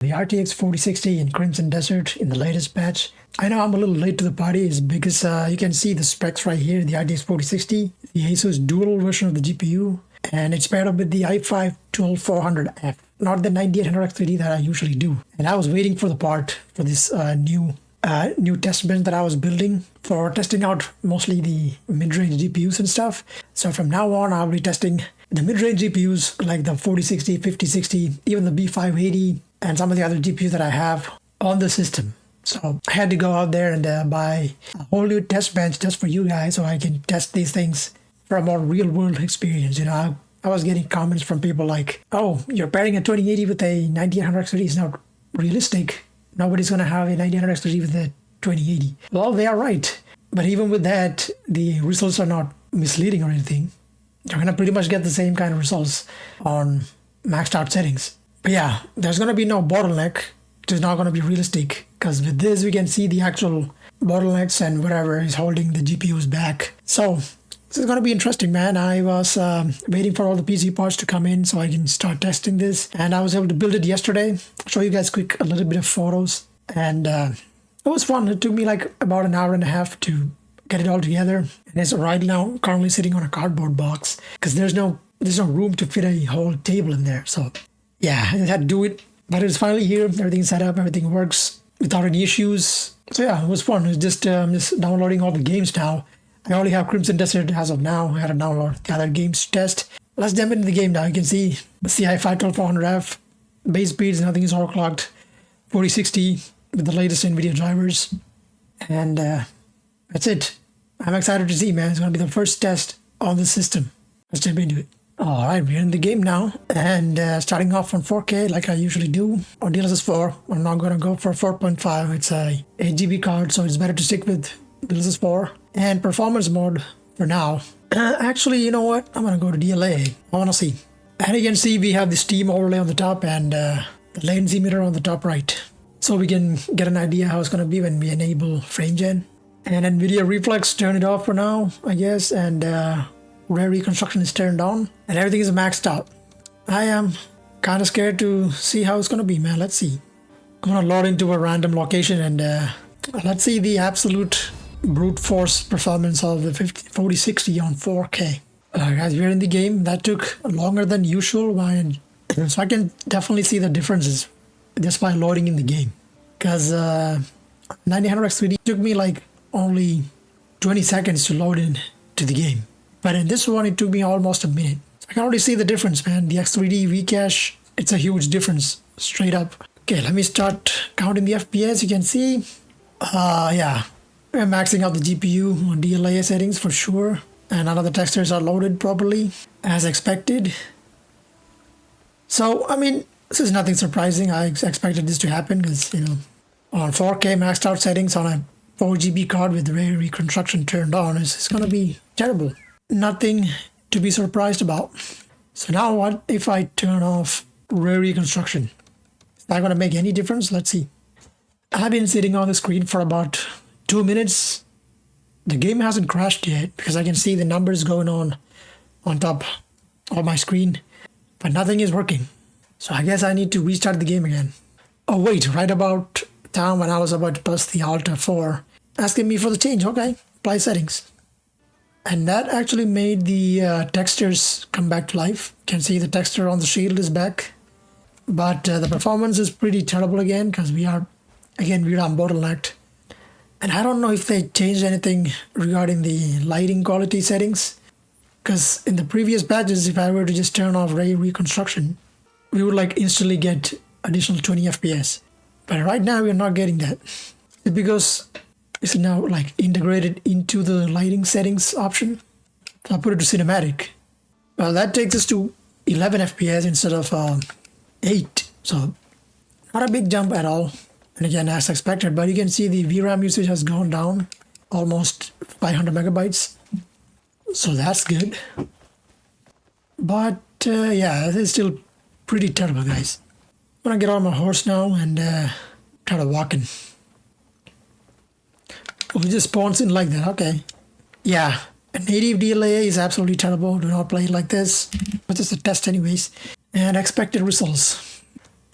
The RTX 4060 in Crimson Desert in the latest patch. I know I'm a little late to the party is because you can see the specs right here, the RTX 4060, the ASUS Dual version of the GPU, and it's paired up with the i5 12400F, not the 9800X3D that I usually do. And I was waiting for the part for this new test bench that I was building for testing out mostly the mid-range GPUs and stuff. So from now on, I'll be testing the mid-range GPUs like the 4060, 5060, even the B580, and some of the other GPUs that I have on the system. So I had to go out there and buy a whole new test bench just for you guys so I can test these things for a more real-world experience. You know, I was getting comments from people like, oh, you're pairing a 2080 with a 9800X3D is not realistic. Nobody's going to have a 9800X3D with a 2080. Well, they are right. But even with that, the results are not misleading or anything. You're going to pretty much get the same kind of results on maxed out settings. But yeah, there's going to be no bottleneck. It's not going to be realistic because with this, we can see the actual bottlenecks and whatever is holding the GPUs back. So this is going to be interesting, man. I was waiting for all the PC parts to come in so I can start testing this. And I was able to build it yesterday. I'll show you guys a little bit of photos. And it was fun. It took me like about an hour and a half to get it all together. And it's right now currently sitting on a cardboard box because there's no room to fit a whole table in there. So yeah, I had to do it. But it's finally here. Everything's set up. Everything works without any issues. So yeah, it was fun. It's just downloading all the games now. I only have Crimson Desert as of now. I had to download the other games to test. Let's jump into the game now. You can see the i5 12400F. Base speeds, nothing is overclocked. 4060 with the latest NVIDIA drivers. And that's it. I'm excited to see, man. It's going to be the first test on the system. Let's jump into it. All right, we're in the game now. And starting off on 4K like I usually do. On DLSS 4, I'm not going to go for 4.5. It's a 8GB card, so it's better to stick with DLSS 4. And performance mode for now. Actually, you know what? I'm going to go to DLAA. I want to see. And you can see we have the Steam overlay on the top and the latency meter on the top right. So we can get an idea how it's going to be when we enable frame gen. And NVIDIA Reflex, turn it off for now, I guess. And rare reconstruction is turned on. And everything is maxed out. I am kind of scared to see how it's going to be, man. Let's see. I'm going to load into a random location and let's see the absolute brute force performance of the 4060 on 4K. Guys, we're in the game. That took longer than usual, so I can definitely see the differences just by loading in the game. Because 9800X3D took me like only 20 seconds to load in to the game. But in this one, it took me almost a minute. So I can already see the difference, man. The X3D Vcache, it's a huge difference, straight up. Okay, let me start counting the FPS. You can see, yeah. We're maxing out the GPU on DLAA settings for sure. And none of the textures are loaded properly, as expected. So, I mean, this is nothing surprising. I expected this to happen because, you know, on 4K maxed out settings on a 4GB card with rare reconstruction turned on, it's going to be terrible. Nothing to be surprised about. So now what if I turn off rare reconstruction? Is that going to make any difference? Let's see. I've been sitting on the screen for about 2 minutes. The game hasn't crashed yet because I can see the numbers going on top of my screen, but nothing is working. So I guess I need to restart the game again. Oh wait, right about time when I was about to press the Alt F4, asking me for the change. Okay, apply settings. And that actually made the textures come back to life. You can see the texture on the shield is back. But the performance is pretty terrible again because we are bottlenecked. And I don't know if they changed anything regarding the lighting quality settings. Because in the previous patches, if I were to just turn off ray reconstruction, we would like instantly get additional 20 FPS. But right now, we're not getting that. It's because it's now like integrated into the lighting settings option. So I'll put it to cinematic. Well, that takes us to 11 FPS instead of 8. So not a big jump at all. And again, as expected, but you can see the VRAM usage has gone down almost 500 megabytes. So that's good. But yeah, it's still pretty terrible, guys. I'm gonna get on my horse now and try to walk in. Oh, it just spawns in like that, okay. Yeah, a native DLAA is absolutely terrible. Do not play it like this. But it's a test anyways. And expected results.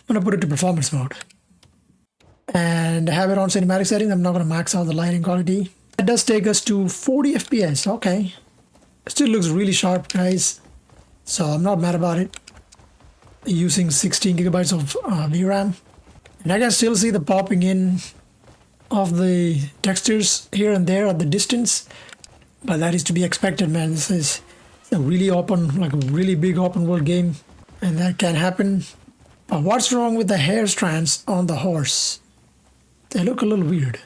I'm gonna put it to performance mode and have it on cinematic settings. I'm not gonna max out the lighting quality. That does take us to 40 FPS. Okay, it still looks really sharp, guys, so I'm not mad about it. Using 16 gigabytes of VRAM, and I can still see the popping in of the textures here and there at the distance, but that is to be expected, man. This is a really open, like a really big open world game, and that can happen. But what's wrong with the hair strands on the horse? They look a little weird.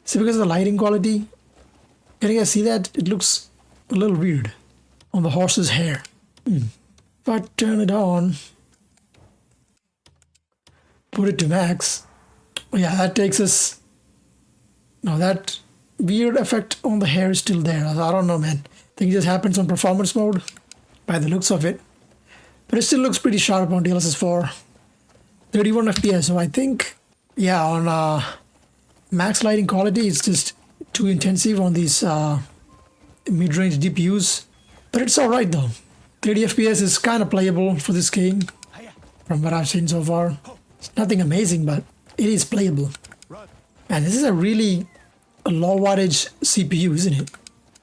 See, because of the lighting quality, can you guys see that? It looks a little weird on the horse's hair. If I turn it on, put it to max, yeah, that takes us, no, that weird effect on the hair is still there. I don't know, man. I think it just happens on performance mode by the looks of it. But it still looks pretty sharp on DLSS 4. 31 FPS, so I think, yeah, on max lighting quality, it's just too intensive on these mid-range DPUs. But it's alright though. 30 FPS is kind of playable for this game, from what I've seen so far. It's nothing amazing, but it is playable. And this is a really low wattage CPU, isn't it?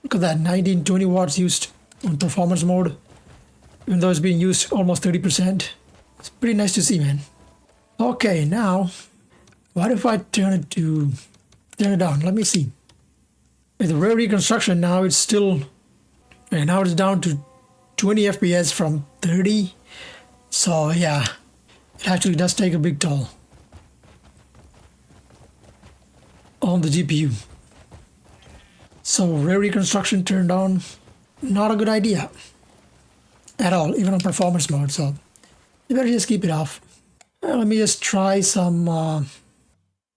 Look at that, 1920 watts used on performance mode, even though it's being used almost 30%. It's pretty nice to see, man. Okay, now, what if I turn it down? Let me see. With the rare reconstruction, now it's still, and now it's down to 20 FPS from 30. So yeah, it actually does take a big toll on the GPU. So rare reconstruction turned on, not a good idea at all, even on performance mode. So you better just keep it off. Let me just try some,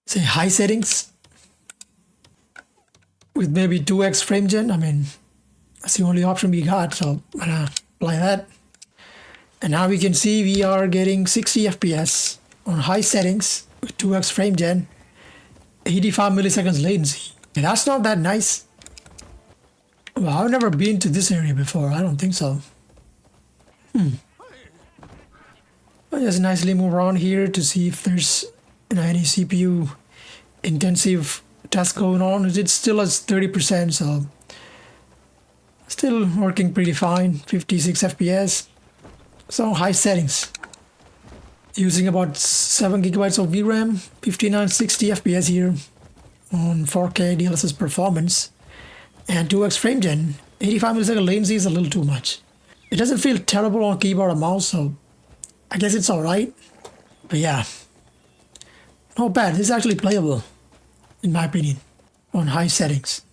say, high settings with maybe 2x frame gen. I mean, that's the only option we got, so I'm gonna apply that. And now we can see we are getting 60 FPS on high settings with 2x frame gen, 85 milliseconds latency. And that's not that nice. Well, I've never been to this area before. I don't think so. I'll just nicely move around here to see if there's any CPU intensive task going on. It's still at 30%, so still working pretty fine. 56 FPS. So high settings. Using about 7 gigabytes of VRAM, 5960 FPS here on 4K DLSS performance, and 2x frame gen. 85 millisecond latency is a little too much. It doesn't feel terrible on keyboard or mouse, so I guess it's alright. But yeah, not bad. This is actually playable, in my opinion, on high settings.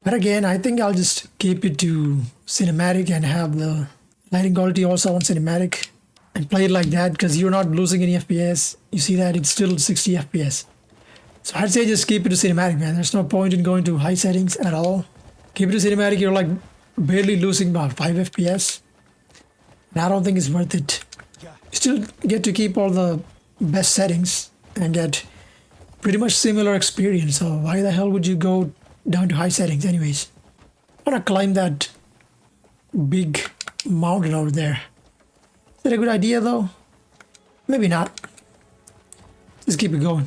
But again, I think I'll just keep it to cinematic and have the lighting quality also on cinematic and play it like that, because you're not losing any FPS. You see that it's still 60 FPS. So I'd say just keep it to cinematic, man. There's no point in going to high settings at all. Keep it to cinematic, you're like barely losing about 5 FPS. And I don't think it's worth it. You still get to keep all the best settings and get pretty much similar experience. So why the hell would you go down to high settings anyways? I want to climb that big mountain over there. Is that a good idea though? Maybe not. Just keep it going.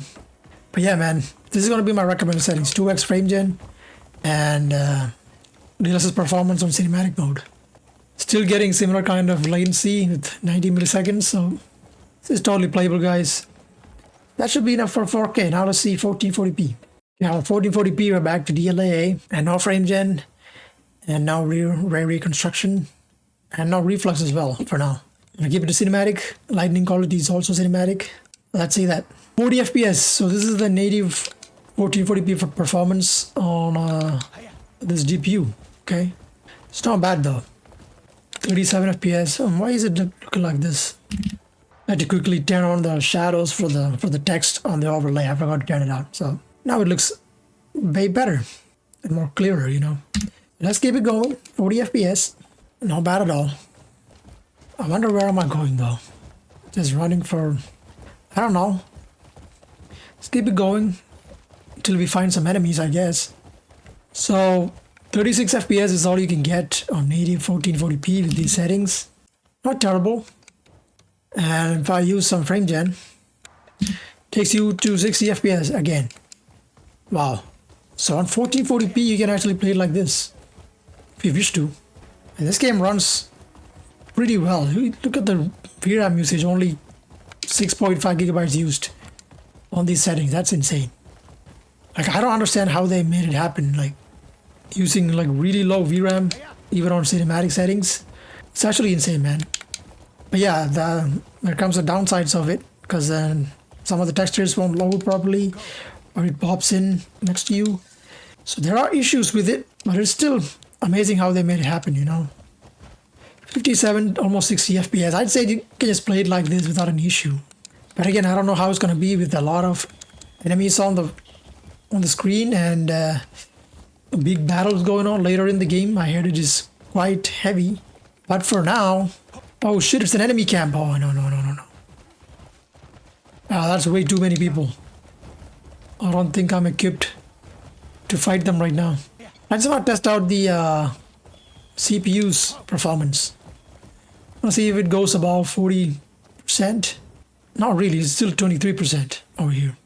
But yeah, man, this is going to be my recommended settings. 2x frame gen and DLSS performance on cinematic mode. Still getting similar kind of latency with 90 milliseconds, so this is totally playable, guys. That should be enough for 4K. Now let's see 1440p. Now 1440p, we're back to DLAA and no frame gen, and now rare reconstruction, and now reflux as well for now. I'm gonna keep it to cinematic. Lightning quality is also cinematic. Let's see that. 40 FPS. So this is the native 1440p for performance on this GPU. Okay, it's not bad though. 37 FPS. Why is it looking like this? I had to quickly turn on the shadows for the text on the overlay. I forgot to turn it out. So now it looks way better and more clearer, you know. Let's keep it going. 40 FPS. Not bad at all. I wonder where am I going though? Just running for, I don't know. Let's keep it going until we find some enemies, I guess. So 36 FPS is all you can get on native 1440p with these settings. Not terrible. And if I use some frame gen, takes you to 60 FPS again. Wow. So on 1440p you can actually play it like this if you wish to. And this game runs pretty well. Look at the VRAM usage, only 6.5 gigabytes used on these settings. That's insane. Like, I don't understand how they made it happen, like using like really low VRAM even on cinematic settings. It's actually insane, man. But yeah, there comes the downsides of it, because some of the textures won't load properly, or it pops in next to you. So there are issues with it, but it's still amazing how they made it happen, you know. 57, almost 60 FPS. I'd say you can just play it like this without an issue. But again, I don't know how it's gonna be with a lot of enemies on the screen and big battles going on later in the game. I heard it is quite heavy. But for now, oh shit, it's an enemy camp. Oh no. Ah, that's way too many people. I don't think I'm equipped to fight them right now. I just want to test out the CPU's performance. Let's see if it goes above 40%. Not really, it's still 23% over here.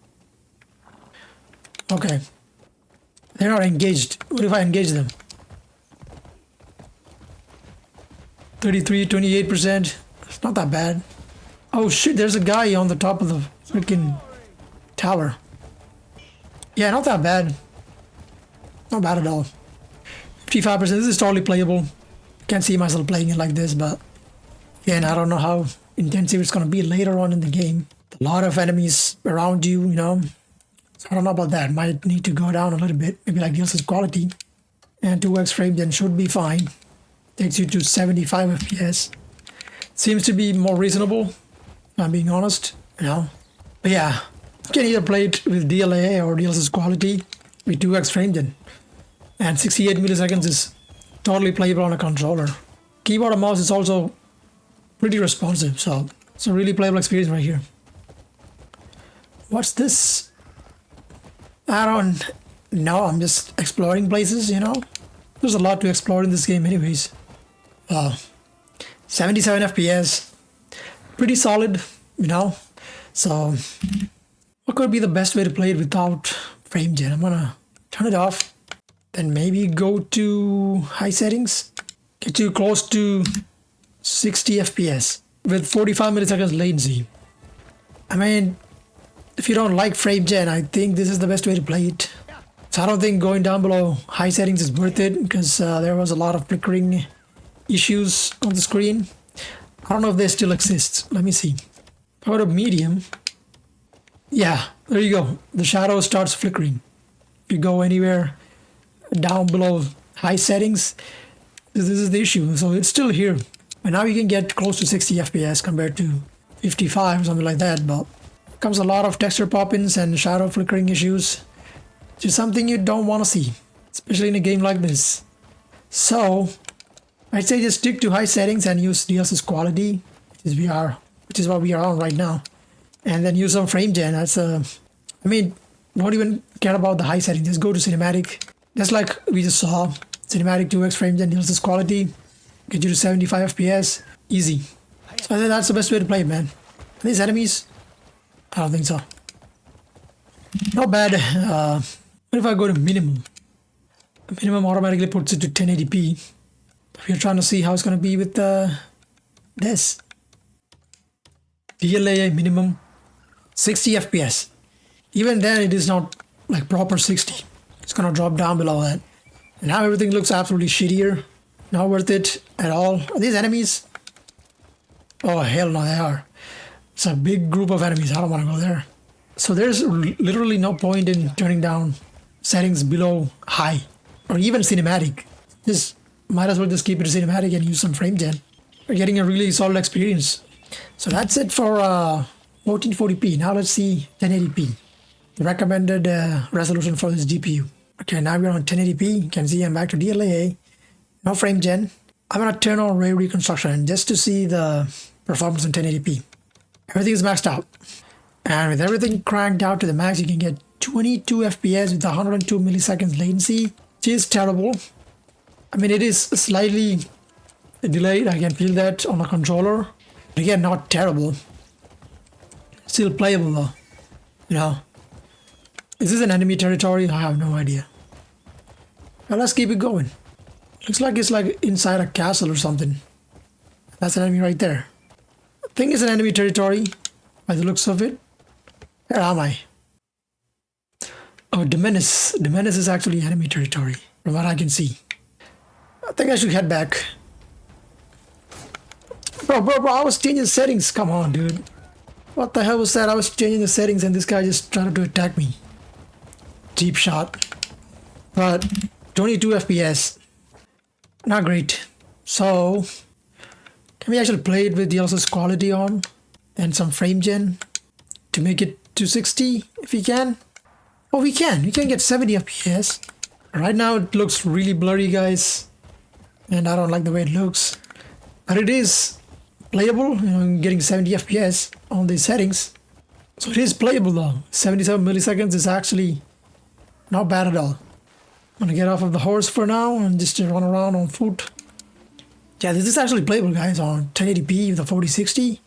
Okay. They're not engaged. What if I engage them? 33, 28%. It's not that bad. Oh shit, there's a guy on the top of the freaking tower. Yeah, not that bad. Not bad at all. 55%. This is totally playable. Can't see myself playing it like this, but again, I don't know how intensive it's gonna be later on in the game. A lot of enemies around you, you know. So I don't know about that. Might need to go down a little bit. Maybe like DLSS quality. And 2x frame gen should be fine. Takes you to 75 FPS. Seems to be more reasonable, if I'm being honest, you know. But yeah, you can either play it with DLAA or DLSS quality with 2x frame gen. And 68 milliseconds is totally playable on a controller. Keyboard and mouse is also pretty responsive, so it's a really playable experience right here. What's this? I don't know, I'm just exploring places, you know. There's a lot to explore in this game anyways. 77 FPS, pretty solid, you know. So what could be the best way to play it without frame gen? I'm gonna turn it off, then maybe go to high settings, get you close to 60 FPS with 45 milliseconds latency. I mean, if you don't like frame gen, I think this is the best way to play it. So I don't think going down below high settings is worth it, because there was a lot of flickering issues on the screen. I don't know if they still exist. Let me see. If I go to medium, yeah, there you go. The shadow starts flickering. If you go anywhere down below high settings, this is the issue. So it's still here. And now you can get close to 60 FPS compared to 55 or something like that. But comes a lot of texture pop-ins and shadow flickering issues. Which is something you don't want to see, especially in a game like this. So I'd say just stick to high settings and use DLSS quality, which is what we are on right now. And then use some frame gen. That's I mean, don't even care about the high settings. Just go to cinematic. Just like we just saw, cinematic 2x frame gen, DLSS quality, get you to 75 FPS, easy. So I think that's the best way to play it, man. These enemies, I don't think so. Not bad. What if I go to minimum? Minimum automatically puts it to 1080p. If you're trying to see how it's going to be with this. DLAA minimum 60 FPS. Even then it is not like proper 60. It's going to drop down below that. And now everything looks absolutely shittier. Not worth it at all. Are these enemies? Oh hell no, they are. It's a big group of enemies. I don't want to go there. So there's literally no point in turning down settings below high or even cinematic. Just might as well just keep it cinematic and use some frame gen. We're getting a really solid experience. So that's it for 1440p. Now let's see 1080p. The recommended resolution for this GPU. Okay, now we're on 1080p. You can see I'm back to DLAA. No frame gen. I'm gonna turn on ray reconstruction just to see the performance in 1080p. Everything is maxed out. And with everything cranked out to the max, you can get 22 FPS with 102 milliseconds latency, which is terrible. I mean, it is slightly delayed. I can feel that on a controller. Again, not terrible. Still playable though. You know. Is this an enemy territory? I have no idea. Well, let's keep it going. Looks like it's like inside a castle or something. That's an enemy right there. I think it's an enemy territory by the looks of it. Where am I? Oh, Dominus. Dominus is actually enemy territory from what I can see. I think I should head back. Bro, I was changing settings. Come on, dude. What the hell was that? I was changing the settings and this guy just tried to attack me. Cheap shot. But 22 FPS. Not great. So, can we actually play it with DLSS quality on? And some frame gen to make it 260 if we can? Oh, we can. We can get 70 FPS. Right now it looks really blurry, guys. And I don't like the way it looks. But it is playable. You know, I'm getting 70 FPS on these settings. So it is playable though. 77 milliseconds is actually not bad at all. I'm gonna get off of the horse for now and just run around on foot. Yeah, this is actually playable, guys, on 1080p with a 4060.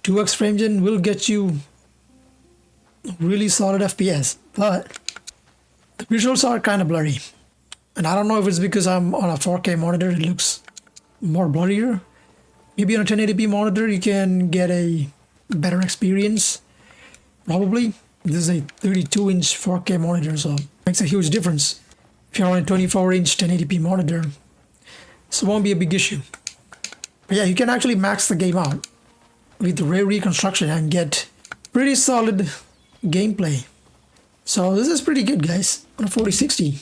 2x frame gen will get you really solid FPS, but the visuals are kind of blurry. And I don't know if it's because I'm on a 4K monitor, it looks more blurrier. Maybe on a 1080p monitor you can get a better experience. Probably. This is a 32-inch 4K monitor, so it makes a huge difference. If you're on a 24-inch 1080p monitor, this won't be a big issue. But yeah, you can actually max the game out with ray reconstruction and get pretty solid gameplay. So this is pretty good, guys, on a 4060.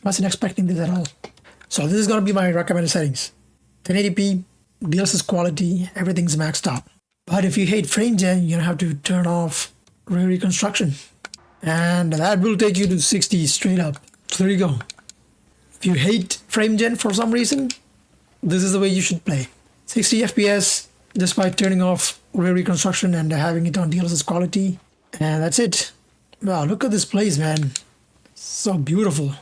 Wasn't expecting this at all. So this is going to be my recommended settings. 1080p, DLSS quality, everything's maxed out. But if you hate frame gen, you're going to have to turn off ray reconstruction. And that will take you to 60 straight up. So there you go. If you hate frame gen for some reason, this is the way you should play. 60 FPS just by turning off ray reconstruction and having it on DLSS quality. And that's it. Wow, look at this place, man. So beautiful.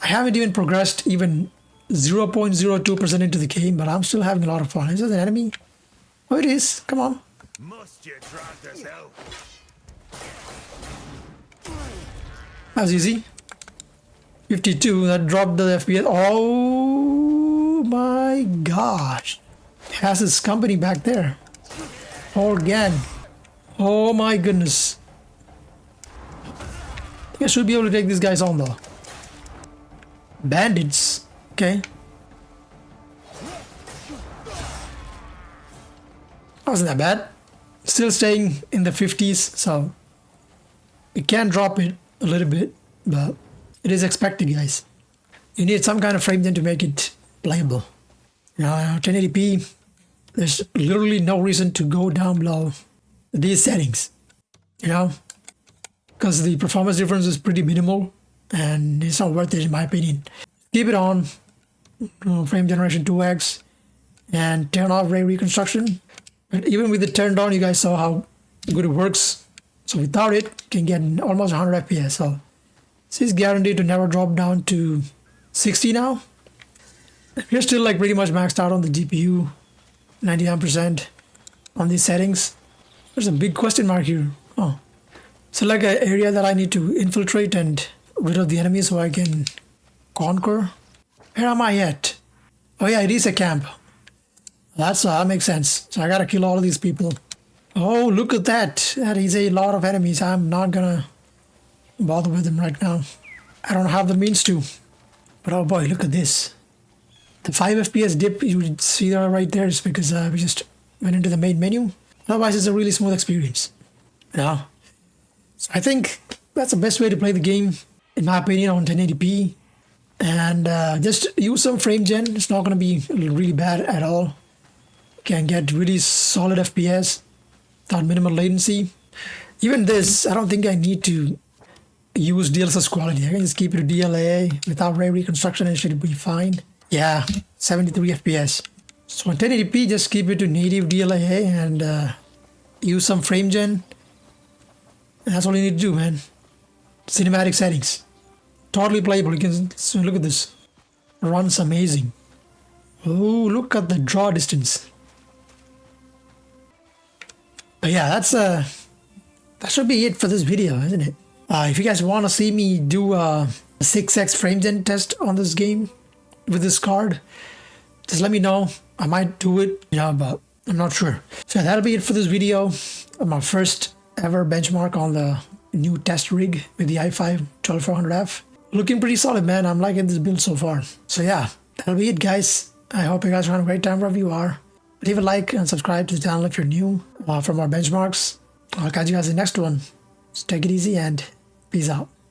I haven't even progressed even 0.02% into the game, but I'm still having a lot of fun. Is that an enemy? Oh, it is. Come on. Must you drag this out? That was easy. 52, that dropped the FPS. Oh my gosh. It has its company back there. Again. Oh my goodness. I think I should be able to take these guys on though. Bandits. Okay. That wasn't that bad. Still staying in the 50s, so it can drop it a little bit, but it is expected, guys. You need some kind of frame gen to make it playable. Now, 1080p, there's literally no reason to go down below these settings, you know, because the performance difference is pretty minimal and it's not worth it in my opinion. Keep it on, frame generation 2x, and turn off ray reconstruction. But even with it turned on, you guys saw how good it works. So without it, you can get almost 100 FPS. So this is guaranteed to never drop down to 60 now. We're still like pretty much maxed out on the GPU, 99% on these settings. There's a big question mark here. Oh, so like an area that I need to infiltrate and rid of the enemies so I can conquer. Where am I at? Oh yeah, it is a camp. That makes sense. So I gotta kill all of these people. Oh, look at that. That is a lot of enemies. I'm not gonna bother with them right now. I don't have the means to. But oh boy, look at this. The 5 FPS dip you would see that right there is because we just went into the main menu. Otherwise, it's a really smooth experience. Yeah. So I think that's the best way to play the game, in my opinion, on 1080p. And just use some frame gen. It's not going to be really bad at all. You can get really solid FPS without minimal latency. Even this, I don't think I need to use DLSS quality. I can just keep it to DLAA without ray reconstruction and it should be fine. Yeah, 73 FPS. So on 1080p, just keep it to native DLAA and use some frame gen. And that's all you need to do, man. Cinematic settings. Totally playable. You can so look at this. Runs amazing. Oh, look at the draw distance. But yeah, that should be it for this video, isn't it? If you guys want to see me do a 6x frame gen test on this game with this card, just let me know. I might do it, but I'm not sure. So that'll be it for this video. My first ever benchmark on the new test rig with the i5 12400F. Looking pretty solid, man. I'm liking this build so far. So yeah, that'll be it, guys. I hope you guys are having a great time wherever you are. Leave a like and subscribe to the channel if you're new for more benchmarks. I'll catch you guys in the next one. So take it easy and peace out.